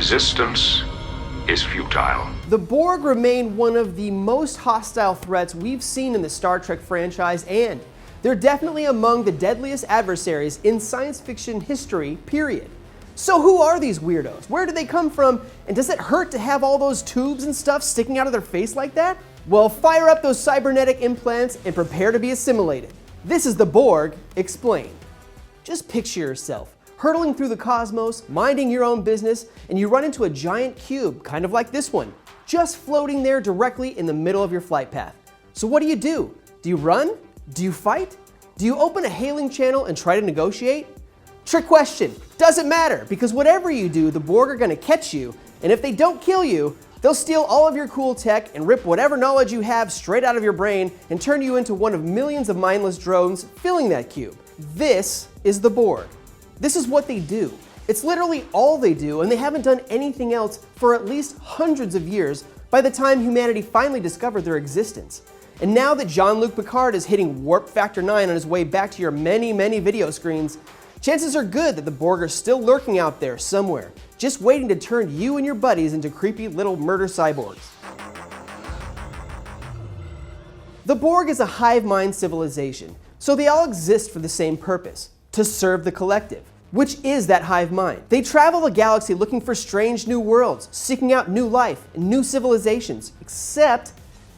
Resistance is futile. The Borg remain one of the most hostile threats we've seen in the Star Trek franchise, and they're definitely among the deadliest adversaries in science fiction history, period. So who are these weirdos? Where do they come from? And does it hurt to have all those tubes and stuff sticking out of their face like that? Well, fire up those cybernetic implants and prepare to be assimilated. This is the Borg Explained. Just picture yourself hurtling through the cosmos, minding your own business, and you run into a giant cube, kind of like this one, just floating there directly in the middle of your flight path. So what do? Do you run? Do you fight? Do you open a hailing channel and try to negotiate? Trick question. Doesn't matter, because whatever you do, the Borg are going to catch you, and if they don't kill you, they'll steal all of your cool tech and rip whatever knowledge you have straight out of your brain and turn you into one of millions of mindless drones filling that cube. This is the Borg. This is what they do. It's literally all they do, and they haven't done anything else for at least hundreds of years by the time humanity finally discovered their existence. And now that Jean-Luc Picard is hitting warp factor 9 on his way back to your many, many video screens, chances are good that the Borg are still lurking out there somewhere, just waiting to turn you and your buddies into creepy little murder cyborgs. The Borg is a hive mind civilization, so they all exist for the same purpose, to serve the collective, which is that hive mind. They travel the galaxy looking for strange new worlds, seeking out new life and new civilizations, except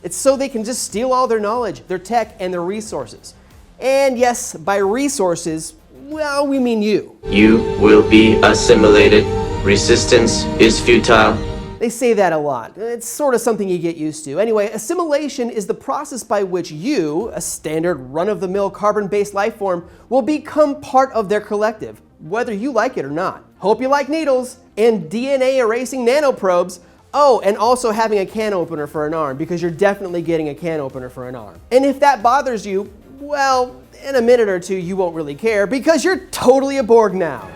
it's so they can just steal all their knowledge, their tech, and their resources. And yes, by resources, well, we mean you. You will be assimilated. Resistance is futile. They say that a lot. It's sort of something you get used to. Anyway, assimilation is the process by which you, a standard run-of-the-mill carbon-based life form, will become part of their collective, whether you like it or not. Hope you like needles and DNA erasing nanoprobes. Oh, and also having a can opener for an arm, because you're definitely getting a can opener for an arm. And if that bothers you, well, in a minute or two you won't really care, because you're totally a Borg now.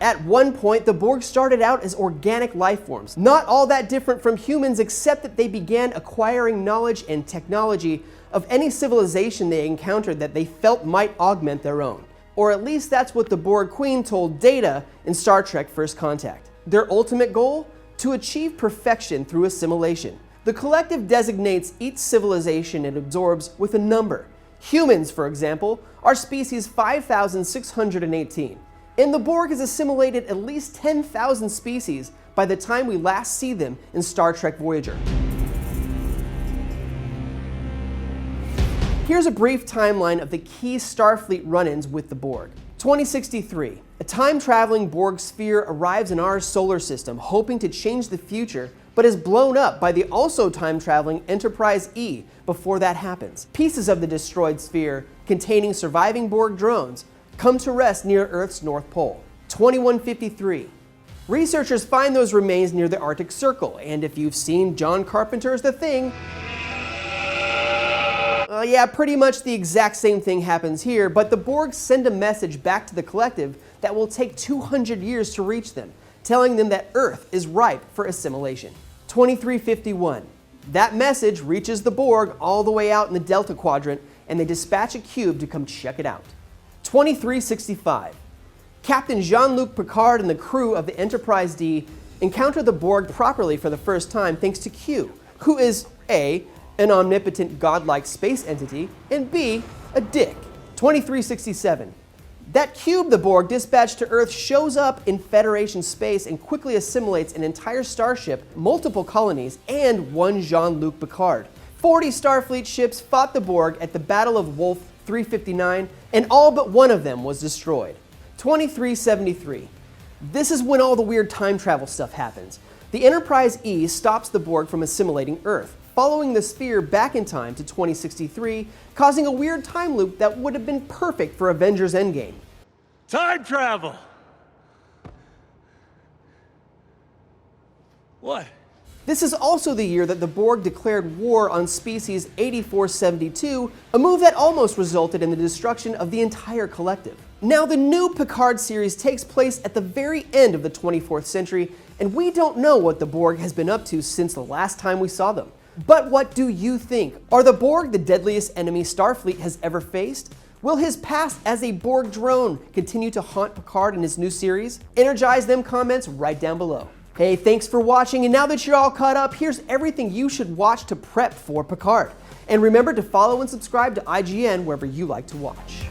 At one point, the Borg started out as organic life forms, not all that different from humans, except that they began acquiring knowledge and technology of any civilization they encountered that they felt might augment their own. Or at least that's what the Borg Queen told Data in Star Trek First Contact. Their ultimate goal? To achieve perfection through assimilation. The collective designates each civilization it absorbs with a number. Humans, for example, are species 5,618. And the Borg has assimilated at least 10,000 species by the time we last see them in Star Trek Voyager. Here's a brief timeline of the key Starfleet run-ins with the Borg. 2063, a time-traveling Borg sphere arrives in our solar system hoping to change the future, but is blown up by the also time-traveling Enterprise E before that happens. Pieces of the destroyed sphere, containing surviving Borg drones, come to rest near Earth's North Pole. 2153. Researchers find those remains near the Arctic Circle, and if you've seen John Carpenter's The Thing, yeah, pretty much the exact same thing happens here, but the Borg send a message back to the collective that will take 200 years to reach them, telling them that Earth is ripe for assimilation. 2351. That message reaches the Borg all the way out in the Delta Quadrant, and they dispatch a cube to come check it out. 2365. Captain Jean-Luc Picard and the crew of the Enterprise D encounter the Borg properly for the first time thanks to Q, who is A, an omnipotent godlike space entity, and B, a dick. 2367. That cube the Borg dispatched to Earth shows up in Federation space and quickly assimilates an entire starship, multiple colonies, and one Jean-Luc Picard. 40 Starfleet ships fought the Borg at the Battle of Wolf 359, and all but one of them was destroyed. 2373. This is when all the weird time travel stuff happens. The Enterprise E stops the Borg from assimilating Earth, following the sphere back in time to 2063, causing a weird time loop that would have been perfect for Avengers Endgame. Time travel! What? This is also the year that the Borg declared war on species 8472, a move that almost resulted in the destruction of the entire collective. Now, the new Picard series takes place at the very end of the 24th century, and we don't know what the Borg has been up to since the last time we saw them. But what do you think? Are the Borg the deadliest enemy Starfleet has ever faced? Will his past as a Borg drone continue to haunt Picard in his new series? Energize them comments right down below. Hey, thanks for watching, and now that you're all caught up, here's everything you should watch to prep for Picard. And remember to follow and subscribe to IGN wherever you like to watch.